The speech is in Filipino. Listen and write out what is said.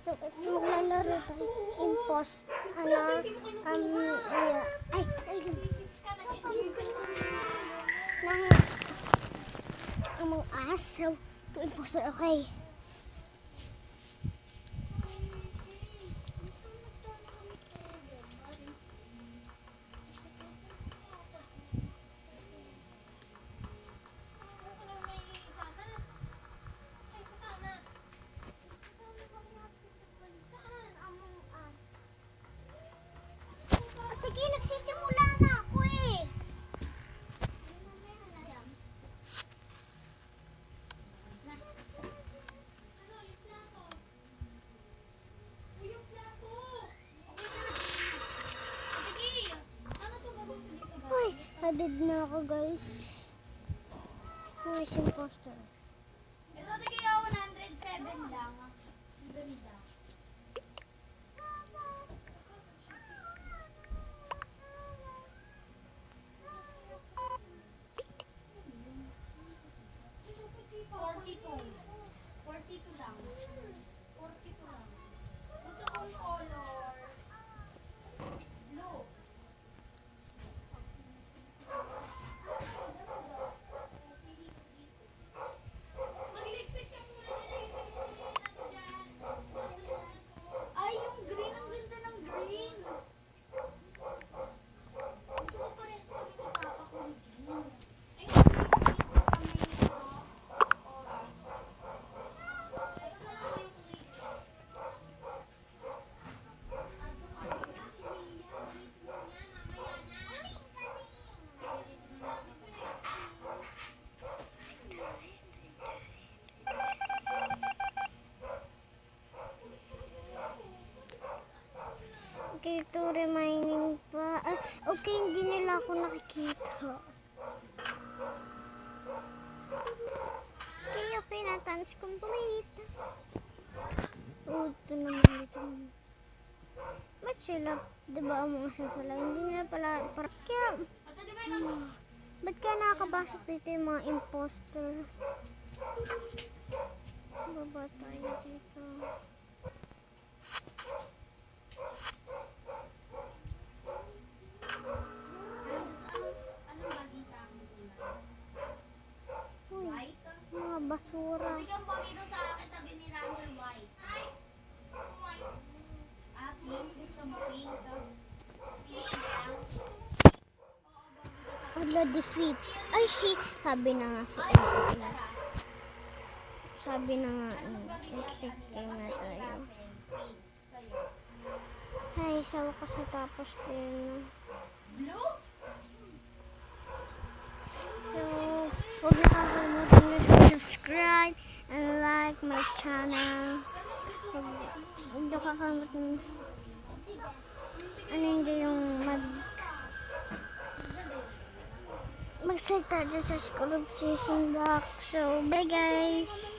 So, maglalaro tayo. Impos. Nang Among Us. So, to imposter, okay. Nagsisimula na ako eh. Uy, added na ako guys. Nice imposter. Ito na kaya 107 lang. Ganda. Gusto kong color blue. Magligpit ka muna dyan. Ay, yung green. Ang ganda ng green. Gusto ko parehas kami ni Papa ko ng green. Ay, Okay, to remaining pa. Okay, hindi nila ako nakikita. Okay, na-task complete. Ito naman ito. Ba't sila? Diba ang mga sasala? Hindi nila pala. Ba't kaya nakakabasok dito yung mga imposter? Baba tayo dito. Mga basura. bigyan mo dito sa akin, sabi ni Russell White. Pink, gusto mo pink? Pink lang. Ala, defeat. Ay, sabi na nga sa Sabi na nga, exit game na tayo. Ay, sa wakas natapos din. Blue? So, huwag na kakalimutan nyo to subscribe and like my channel. Huwag na kakalimutan hindi yung magsalita dyan sa subscription box. So, bye guys!